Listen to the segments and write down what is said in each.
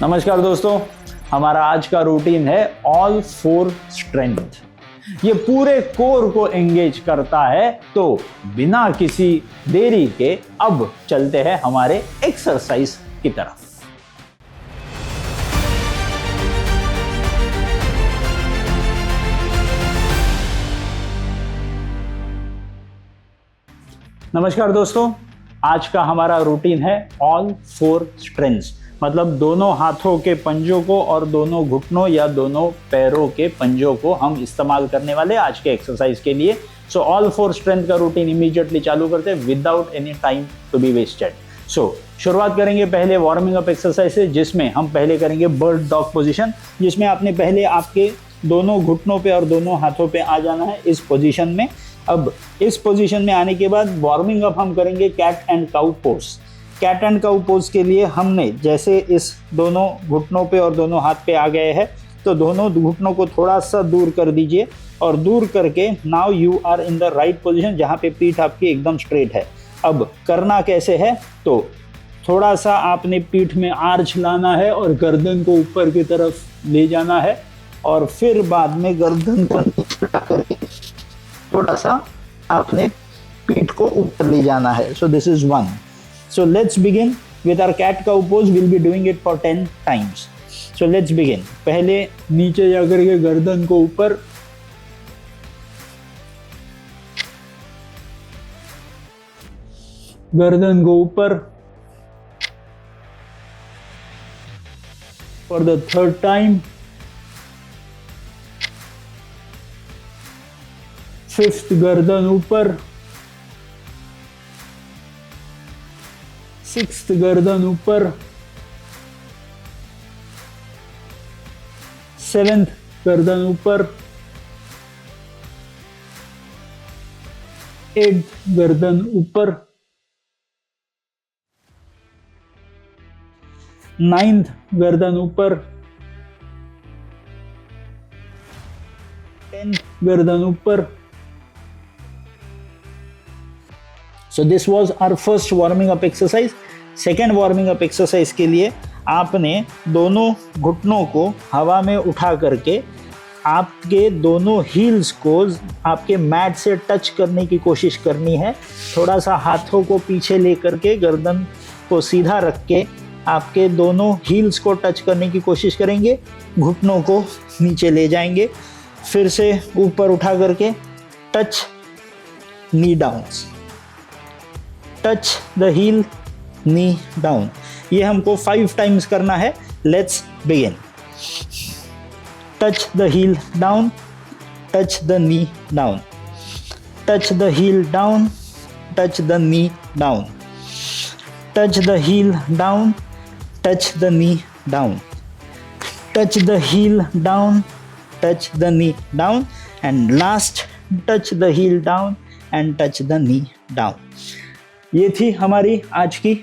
नमस्कार दोस्तों, हमारा आज का रूटीन है ऑल फोर स्ट्रेंथ। ये पूरे कोर को एंगेज करता है। तो बिना किसी देरी के अब चलते हैं हमारे एक्सरसाइज की तरफ। नमस्कार दोस्तों, आज का हमारा रूटीन है ऑल फोर स्ट्रेंथ्स, मतलब दोनों हाथों के पंजों को और दोनों घुटनों या दोनों पैरों के पंजों को हम इस्तेमाल करने वाले आज के एक्सरसाइज के लिए। सो ऑल फोर स्ट्रेंथ का रूटीन इमीडिएटली चालू करते हैं without any time to be wasted. So शुरुआत करेंगे पहले वार्मिंग अप एक्सरसाइज से, जिसमें हम पहले करेंगे बर्ड डॉग पोजीशन, जिसमें आपने पहले आपके दोनों घुटनों पे और दोनों हाथों पे आ जाना है इस पोजीशन में। अब इस पोजीशन में आने के बाद वार्मिंग अप हम करेंगे cat and cow pose. Cat and cow pose के लिए हमने जैसे इस दोनों घुटनों पे और दोनों हाथ पे आ गए हैं, तो दोनों घुटनों को थोड़ा सा दूर कर दीजिए और दूर करके now you are in the right position, जहाँ पे पीठ आपकी एकदम स्ट्रेट है। अब करना कैसे है, तो थोड़ा सा आपने पीठ में आर्च लाना है और गर्दन को ऊपर की तरफ ले जाना है और फिर बाद में गर्दन को नीचे करके थोड़ा सा आपने पीठ को ऊपर ले जाना है। So this is one. So let's begin with our cat cow pose. Will be doing it for 10 times. So let's begin. पहले नीचे जाकर के गर्दन को ऊपर, गर्दन को ऊपर। For the third time, fifth गर्दन ऊपर, सिक्स्थ गर्दन ऊपर, सेवेंथ गर्दन ऊपर, एट्थ गर्दन ऊपर, नाइन्थ गर्दन ऊपर, 10th गर्दन ऊपर। So this was our first warming up exercise. Second warming up exercise के लिए आपने दोनों घुटनों को हवा में उठा करके आपके दोनों हील्स को आपके मैट से टच करने की कोशिश करनी है। थोड़ा सा हाथों को पीछे लेकर के गर्दन को सीधा रख के आपके दोनों हील्स को टच करने की कोशिश करेंगे। घुटनों को नीचे ले जाएंगे, फिर से ऊपर उठा करके touch knee down, touch the heel, knee down. ये हमको 5 टाइम्स करना है। Let's begin. Touch the heel down, touch the knee down, touch the heel down, touch the knee down, touch the heel down, touch the knee down, touch the heel down, touch the knee down, and last touch the heel down and touch the knee down. ये थी हमारी आज की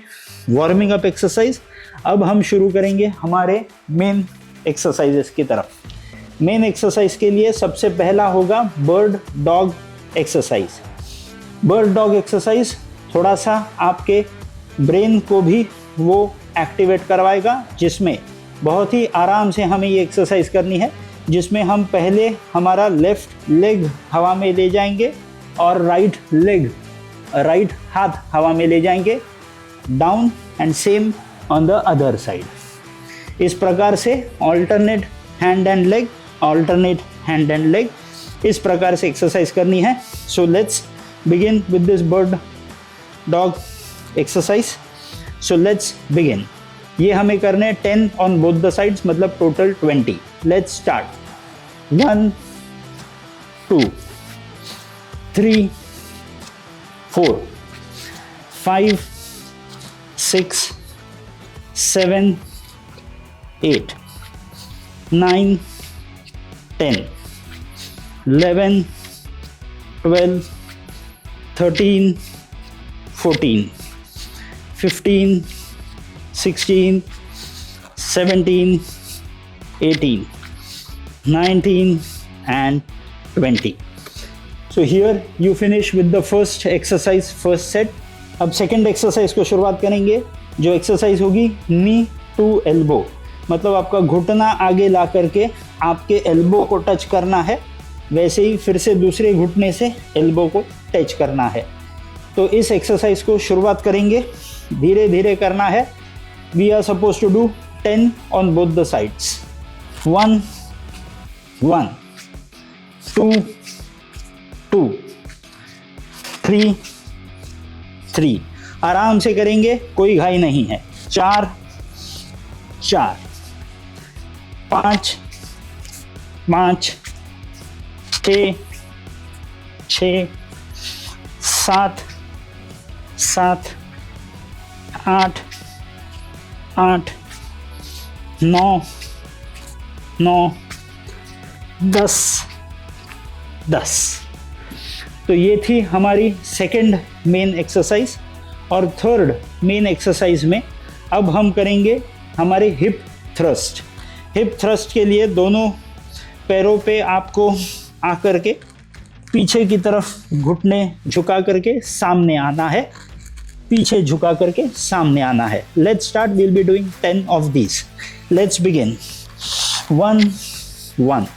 warming up exercise. अब हम शुरू करेंगे हमारे मेन एक्सरसाइजेस की तरफ। मेन एक्सरसाइज के लिए सबसे पहला होगा bird dog exercise. Bird dog exercise थोड़ा सा आपके ब्रेन को भी वो एक्टिवेट करवाएगा, जिसमें बहुत ही आराम से हमें ये एक्सरसाइज करनी है, जिसमें हम पहले हमारा लेफ्ट लेग हवा में ले जाएंगे और राइट हाथ हवा में ले जाएंगे, down and same on the other side. इस प्रकार से alternate hand and leg, alternate hand and leg, इस प्रकार से एक्सरसाइज करनी है। सो let's begin with this bird dog exercise. So let's begin. ये हमें करने 10 ऑन बोथ द साइड्स, मतलब total 20। Let's start. 1 2 3 4 5 6 7 8 9 10 11 12 13 14 15 16 17 18 19 and 20. So here you finish with the first exercise, first set. अब सेकेंड एक्सरसाइज को शुरुआत करेंगे, जो एक्सरसाइज होगी नी टू एल्बो। मतलब आपका घुटना आगे ला करके आपके एल्बो को टच करना है, वैसे ही फिर से दूसरे घुटने से एल्बो को टच करना है। तो इस एक्सरसाइज को शुरुआत करेंगे, धीरे धीरे करना है। We are suppose to do 10 on both the sides. 1 1 2 2 3 3। आराम से करेंगे, कोई घाई नहीं है। 4 4 5 5 6 6 7 7 8 8 9 9 10 10। तो ये थी हमारी सेकंड मेन एक्सरसाइज। और थर्ड मेन एक्सरसाइज में अब हम करेंगे हमारे हिप थ्रस्ट। हिप थ्रस्ट के लिए दोनों पैरों पे आपको आकर के पीछे की तरफ घुटने झुका करके सामने आना है, पीछे झुका करके सामने आना है। Let's start, will be doing 10 of these. Let's begin. 1 1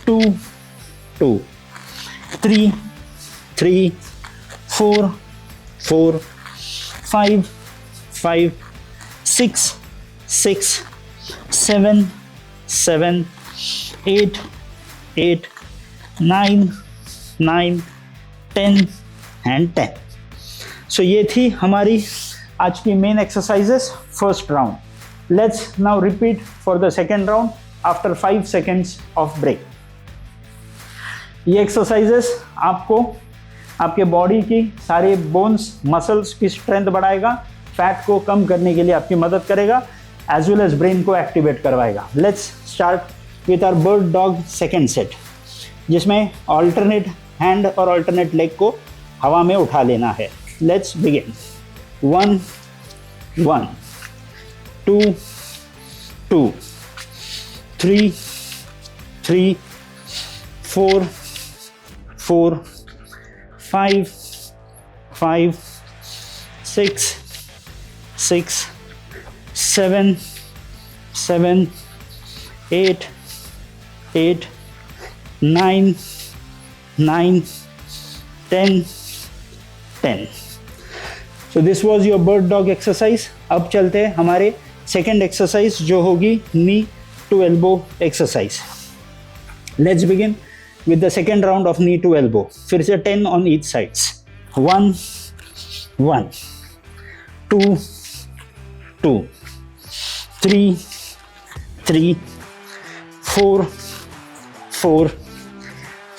2 2 3 3 4 4 5 5 6 6 7 7 8 8 9 9 10 and 10। So ये थी हमारी आज की main exercises first round. Let's now repeat for the second round after 5 seconds of break. ये एक्सरसाइजेस आपको आपके बॉडी की सारे बोन्स मसल्स की स्ट्रेंथ बढ़ाएगा, फैट को कम करने के लिए आपकी मदद करेगा, एज वेल एज ब्रेन को एक्टिवेट करवाएगा। Let's start with our bird dog second set, जिसमें ऑल्टरनेट हैंड और ऑल्टरनेट लेग को हवा में उठा लेना है। Let's begin. 1 1 2 2 3 3 4 4 5 5 6 6 7 7 8 8 9 9 10 10। So this was your bird dog exercise। अब चलते हैं हमारे सेकेंड एक्सरसाइज जो होगी knee to elbow exercise. Let's begin with the second round of knee to elbow। फिर से 10 on each sides। 1 1 2 2 3 3 4 4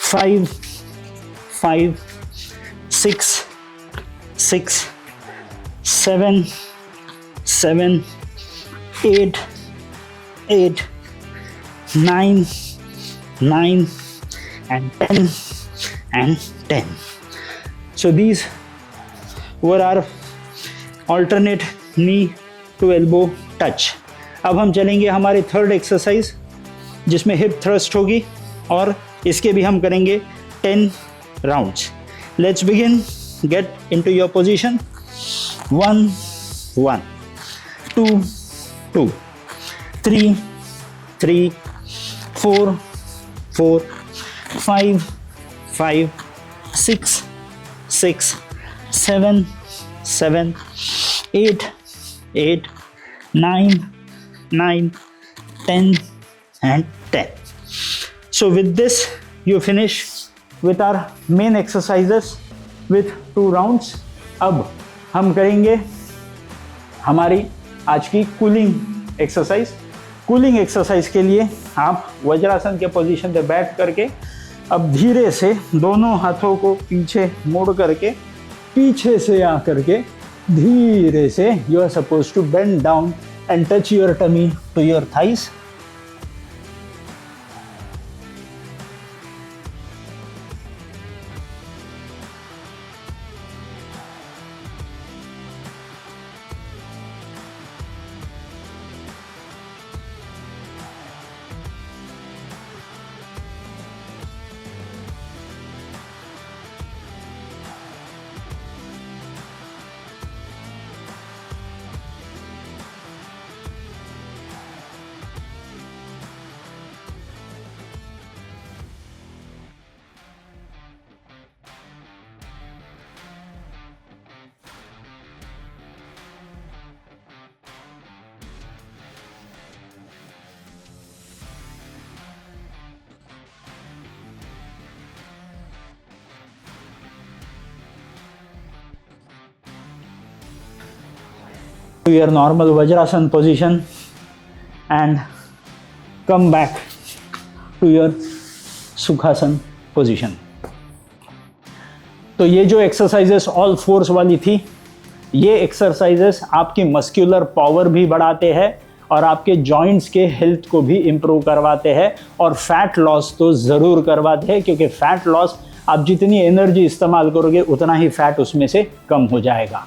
5 5 6 6 7 7 8 8 9 9 and 10 and 10। So these were our alternate knee to elbow touch। अब हम चलेंगे हमारे थर्ड एक्सरसाइज, जिसमें hip thrust होगी, और इसके भी हम करेंगे 10 rounds. Let's begin. Get into your position. 1 1 2 2 3 3 4 4 5 5 6 6 7 7 8 8 9 9 10 and 10। So with this you finish with our main exercises with 2 rounds। अब हम करेंगे हमारी आज की कूलिंग एक्सरसाइज। कूलिंग एक्सरसाइज के लिए आप वज्रासन के पोजीशन पे बैठ करके अब धीरे से दोनों हाथों को पीछे मोड़ करके पीछे से आकर के धीरे से you are suppose to bend down and touch your tummy to your thighs. to your normal Vajrasan position and come back to your Sukhasan position. तो ये जो एक्सरसाइजेस ऑल फोर्स वाली थी, ये एक्सरसाइजेस आपकी मस्कुलर पावर भी बढ़ाते हैं और आपके जॉइंट्स के हेल्थ को भी इम्प्रूव करवाते हैं और फैट लॉस तो ज़रूर करवाते हैं, क्योंकि फैट लॉस आप जितनी एनर्जी इस्तेमाल करोगे उतना ही फैट उसमें से कम हो जाएगा।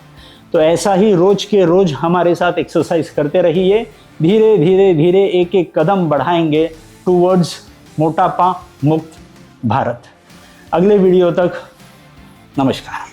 तो ऐसा ही रोज के रोज हमारे साथ एक्सरसाइज करते रहिए। धीरे धीरे धीरे एक एक कदम बढ़ाएंगे टूवर्ड्स मोटापा मुक्त भारत। अगले वीडियो तक नमस्कार।